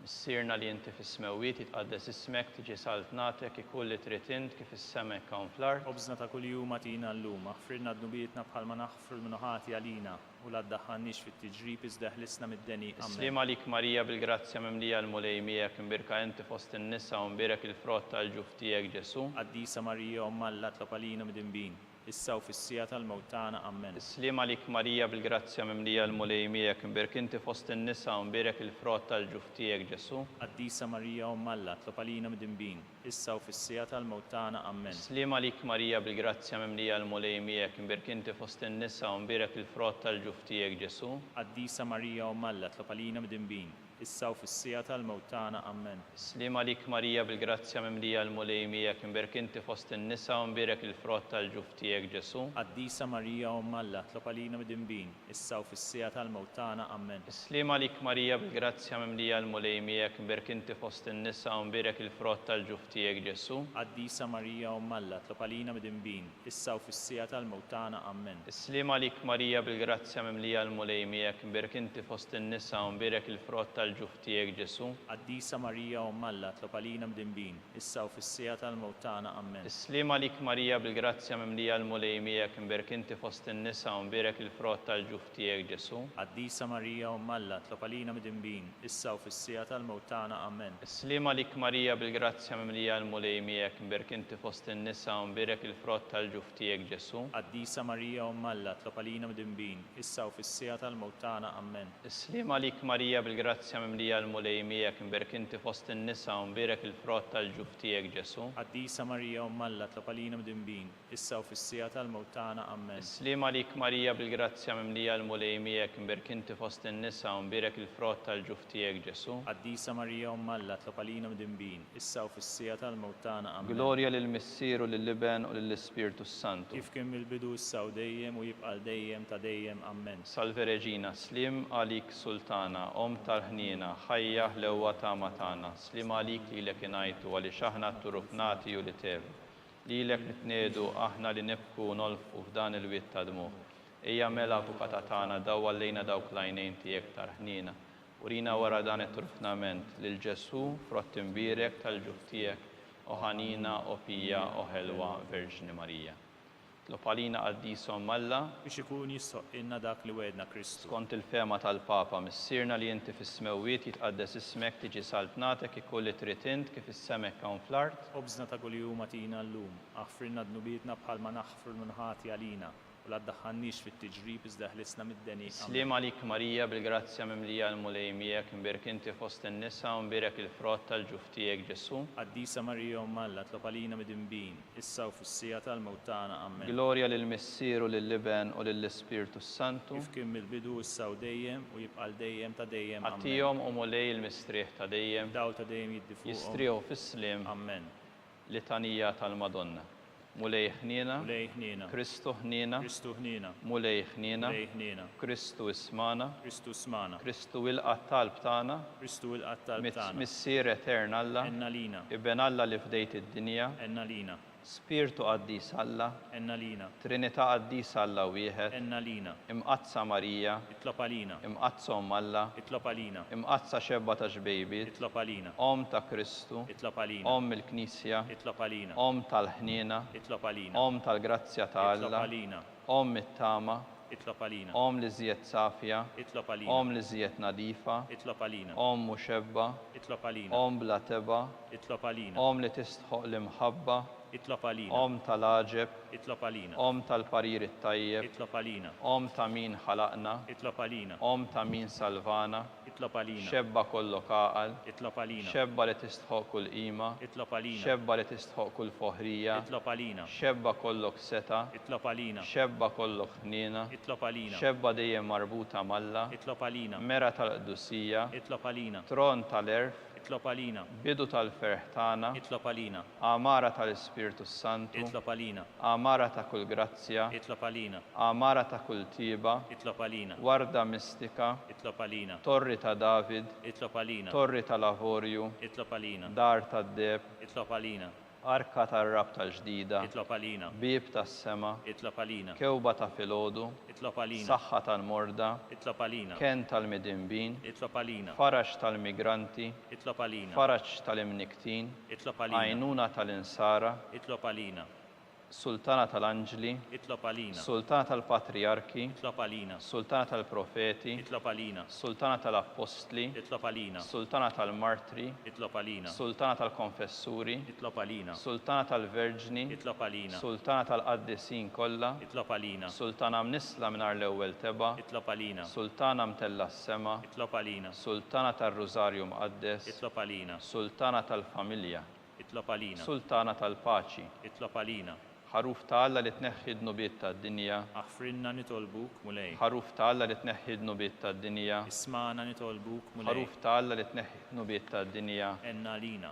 Missirna li inti fis-smewwiet jitqaddes ismek tiġi saltnatek ikun li trid int kif is-semek hawn fl-art. Obżna ta' kuljum atina llum, aħfirna d-nubietna bħalma naħfru l-minuħati għalina u la ddaħħalniex fit-tiġrib iżda ħlisna mid-deni. Islim għalik Marija bil-grazzja mimlija l-mulej miegħek imbirka inti fost in-nisa u mbirek il-frott tal-ġuf tiegħek Ġesu. Qaddisa Marija Omm Alla tlob għalina mid-inbin, issa u fis-sija tal-mewt tagħna. Amen. Islim għalik Marija bil-grazzja mimlija l-mulej miegħek imbirk inti fost in-nisa u mbirek il-frott tal-ġuf tiegħek Ġesu. Qaddisa Marija Omm Alla tlob għalina mid-inbin, issa u fis-sija tal-mewt tagħna. Amen. Islim għalik Marija bil-grazzja mimlija l-mulej miegħek imbirk inti fost in-nisa u mbirek il-frott tal-ġuf tiegħek Ġesu. Qaddisa Marija Omm Alla tlob għalina mid-inbin, issa u fis-sija tal-mewt tagħna. Amen. Islim għalik Marija bil-grazzja mimlija l-mulej miegħek imbirk inti fost in-nisa u mbirek il-frott tal-ġuf tiegħek Ġesu. Qaddisa Marija Omm Alla tlob għalina mid-inbin, issa u fis-sija tal-mewt tagħna. Amen. Islim għalik Marija bil-grazzja mimlija l-mulej miegħek imbirk inti fost in-nisa u mbirek il-frott tal-ġuf tiegħek Ġesu. Qaddisa Marija Omm Alla tlob għalina mid-inbin, issa u fis-sija tal-mewt tagħna. Amen. Islim għalik Marija bil-grazzja mimlija l-mulej miegħek imbirk inti fost in-nisa u mbirek il-frott tal-ġuf tiegħek Ġesu. Qaddisa Marija Omm Alla tlob għalina mid-inbin, issa u fis-sija tal-mewt tagħna. Amen. Islim għalik Marija bil-grazzja mimlija l-mulej miegħek imbirk inti fost in-nisa u mbirek il-frott tal-ġuf tiegħek Ġesu. Qaddisa Marija Omm Alla tlob għalina mid-inbin, issa u fis-sija tal-mewt tagħna. Amen. Islim għalik Marija bil-grazzja mimlija l-mulej miegħek imbirk inti fost in-nisa u mbirek il-frott tal-ġuf tiegħek Ġesu. Qaddisa Marija Omm Alla tlob għalina mid-inbin, issa u fis-sija tal-mewt tagħna. Amen. Islim għalik Marija bil-grazzja mimlija l-mulej miegħek imbirk inti fost in-nisa u mbirek il-frott tal-ġuf tiegħek Ġesu. Qaddisa Marija Omm Alla tlob għalina mid-inbin, issa u fis-sija tal-mewt tagħna. Amen. Islim għalik Marija bil-grazzja mimlija l-mulej miegħek imbirk inti fost in-nisa u mbirek il-frott tal-ġuf tiegħek Ġesu. Qaddisa Marija Omm Alla tlob għalina mid-inbin, issa u fis-sija tal-mewt tagħna. Amen. Glorja lill-Missier u lill-Liben u lill-Ispirtu Santu. Kif kien mill-bidu issa u dejjem u jibqa' dejjem ta' dejjem. Amen. Salve Reġina, slim għalik Sultana, Om tal-ħnina, ħajja l-ewwa ta' matana, slim għalik lilek ingħajtu għaliex aħna t-turufnati u li tev. Lilek nitniedu aħna li nibku nolfqu f'dan il-witt ta' dmuħ. Ejja mela avukata tagħna daw għallejna dawk l-għajnejn tiegħek tal-ħnina. Urina wara dan it-turfnament lil Ġesu frott imbirek tal-ġuf tiegħek o ħanina o pija o ħelwa Verġni Marija. Tlob għalina Qaddisa Omm Alla biex ikun jissoqqilna dak li wedna Kristu. skont il-fema tal-Papa missirna li inti fis-smewwiet jitqaddes ismek tiġi saltnatek ikun li trid int kif is-semek hawn fl-art. Obżna ta' kuljum atina llum, aħfirna d-nubietna bħalma naħfru l-minħati għalina u la ddaħħalniex fit-tiġrib iżda ħlisna mid-deni. Islim għalik Marija bil-grazzja mimlija l-mulej miegħek imbirk inti fost in-nisa u mbirek il-frott tal-ġuf tiegħek Ġesu. Qaddisa Marija Omm Alla tlob għalina mid-inbin, issa u fis-sija tal-mewt tagħna. Amen. Glorja lill-Missier u lill-Liben u lill-Ispirtu Santu. Kif kien mill-bidu issa u dejjem u jibqa' dejjem ta' dejjem. Amen. Għattihom u mulej il-mistrieħ ta' dejjem Dawl ta' dejjem jiddifuqhom. jistrieħu fis-slim Amen. litanija tal-Madonna. Mulej ħnina, Mulej ħnina, Kristu ħnina, Kristu ħnina, mulej ħnina, Mulej ħnina, Kristu ismana, Kristu smana, Kristu il-qatt talb tagħna, Kristu il-qattal tagħna. missier etern Alla, Enna lina, ibben Alla li fdejt id-dinja, enna lina, Spirtu Qaddis Alla, enna lina, Trinità Qaddis Alla wieħed, enna lina, imqazza Marija, itlob għalina, imqazza Omm Alla, itlob għalina, imqazza xebba ta' xbejbiet, itlob għalina, Om ta' Kristu, itlob għalina, Om il-Knisja, itlob għalina, Om tal-ħnina, itlob għalina, Om tal-grazzja ta' itlob Alla, għalina, Om it-tama, itlob għalina, Om li żjed safja, itlob għalina, Om li żjed nadifa, itlob għalina, Om muxebba, itlob għalina, Om bla teba, itlob għalina, Om li tistħoq l-imħabba, itlob għalina, Om tal-aġeb, itlob għalina, Om tal-parir it-tajjeb, itlob għalina, Om ta' min ħalaqna, itlob għalina, Om ta' min salvana, itlob għalina, xebba kollok għaqal, itlob għalina, xebba li tistħoq kull qima, itlob għalina, xebba li tistħoq kull foħrija, itlob għalina, xebba kollok seta, itlob għalina, xebba kollok ħnina, itlob għalina, xebba dejjem marbuta malla, itlob għalina, mera tal-qdusija, itlob għalina, tron tal-erf, itlob għalina, bidu tal-ferħ tagħna, itlob għalina, amara tal-Ispirtu Santu, itlob għalina, amara ta' kull grazzja, itlob għalina, amara ta' kull tiba, itlob għalina, warda mistika, itlob għalina, torri ta' David, itlob għalina, torri ta' Lavorju, itlob għalina, dar ta' Deb, itlob għalina, Arka tar-rabta ġdida, Itlob għalina. bib tas-sema, Itlob għalina. kewba ta' filgħodu, Itlob għalina. saħħa tal-morda, Itlob għalina. ken tal-midinbin, Itlob għalina. faraġ tal-migranti, Itlob għalina. faraġ tal-imniktin, Itlob għalina. għajnuna tal-insara, Itlob għalina. sultana tal-anġli, Itlob għalina. sultana tal-patriarki, Itlob għalina. sultana tal-profeti, Itlob għalina. sultana tal-appostli, Itlob għalina. sultana tal-martri, Itlob għalina. sultana tal-konfessuri, Itlob għalina. sultana tal-verġni, Itlob għalina. sultana tal-qaddisin kollha, Itlob għalina. sultana mnisla mingħajr l-ewwel teba, Itlob għalina. sultana mtella s-sema, Itlob għalina. sultana tar-Rużarju mqaddes, Itlob għalina. sultana tal-familja, Itlob għalina. sultana tal-paċi, Itlob għalina. ħaruf ta' Alla li tneħħi d-nubiet tad-dinja, Aħfrinna nitolbuk mulej. ħaruf ta' Alla li tneħħi d-nubiet tad-dinja, Ismana nitolbuk mulej. ħaruf ta' Alla li tneħħi d-nubiet tad-dinja, Enna lina.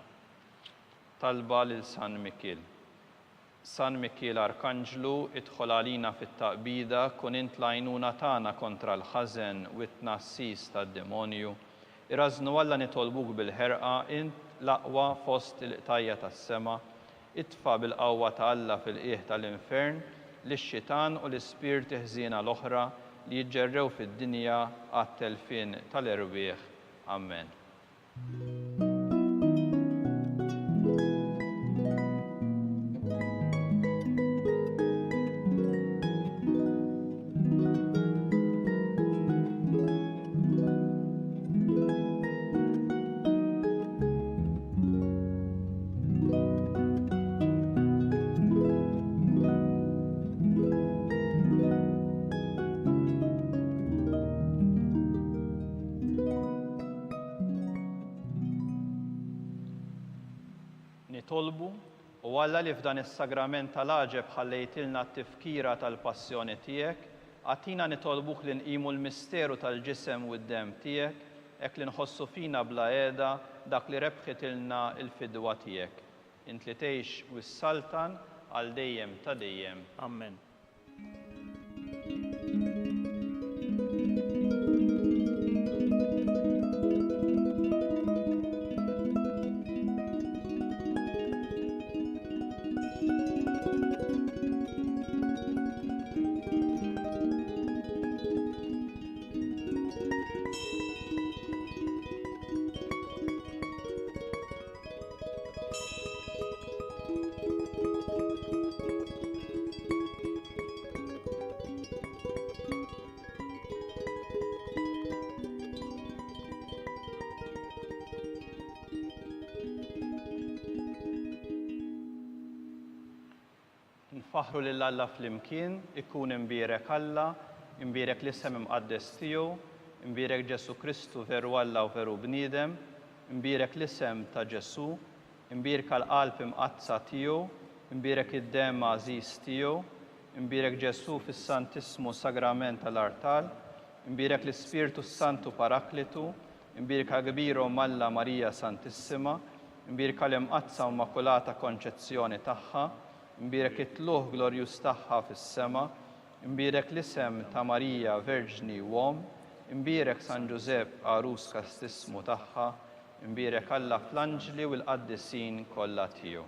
talba lil San Mikil. San Mikil Arkanġlu, idħol għalina fit-taqbida, kun int l-għajnuna tagħna kontra l-ħażen u t-tnassis tad-demonju. Irażnu Alla nitolbuk bil-ħerqa, int l-aqwa fost il-qtajja tas-sema, itfa bil-qawwa ta' Alla fil-qiegħ tal-infern lix-xitan u l-ispirti ħżiena l-oħra li jiġġerrew fid-dinja għat-telfin tal-erbieħ. Amen. Nitolbu u Alla li f'dan is-sagrament tal-għaġeb ħallejtilna t-tifkira tal-passjoni tiegħek, għatina nitolbuk li nqimu l-misteru tal-ġisem u d-dem tiegħek, hekk li nħossu fina bla qiegħda dak li rebħitilna l-fidwa tiegħek. Int li tgħix wis-saltan għal dejjem ta' dejjem. Amen. Nfaħru lil Alla flimkien, ikun imbierek Alla, imbierek l-isem imqaddes tiegħu, imbierek Ġesu Kristu veru Alla u veru bniedem, imbierek l-isem ta' Ġesu, imbierek l-qalb imqazza tiegħu, imbierek id-dem għażiż tiegħu, imbierek Ġesu fis-Santismu Sagrament tal-Artal, imbierek l-Ispirtu Santu Paraklitu, imbierek għal-kbiru Alla Marija Santissima, imbierek l-imqazza Immakulata Konċezzjoni tagħha, imbierek it-tluħ glorjus tagħha fis-sema, imbierek l-isem ta' Marija Verġni u Om, imbierek San Ġusepp Arus kastismu tagħha, imbierek Alla fl-anġli u l-qaddisin kollha tiegħu.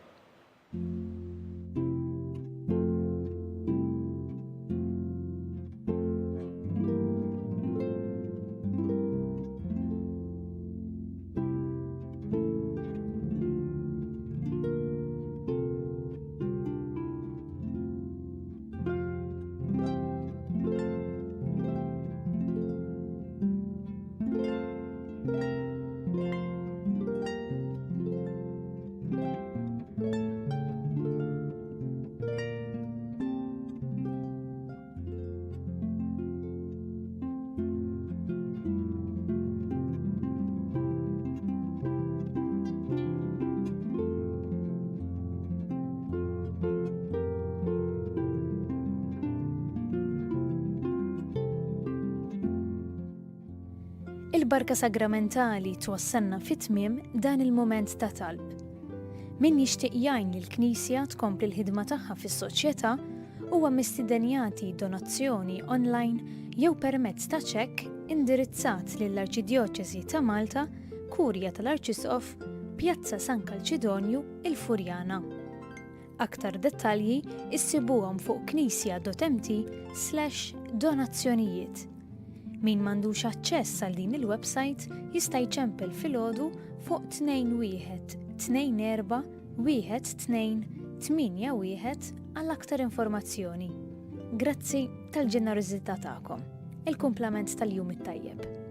Il-barka sagramentali twassalna fit-tmiem dan il-moment ta' talb. Min jixtieq jgħin li l-Knisja tkompli l-ħidma tagħha fis-soċjetà huwa mistidenjati donazzjoni online jew permezz ta' ċekk indirizzat lill-Arċidjoċesi ta' Malta, Kurja tal-Arċisqof, Pjazza San Kalċidonju, il-Furjana. Aktar dettalji issibuhom fuq knisja.mt/donazzjonijiet. Min m'għandux aċċess għal din il-website jista' jċempel filgħodu fuq 21-12-12-81 għal aktar informazzjoni. Grazzi tal-ġenerożità tagħkom. Il-kumplament tal-jum it-tajjeb.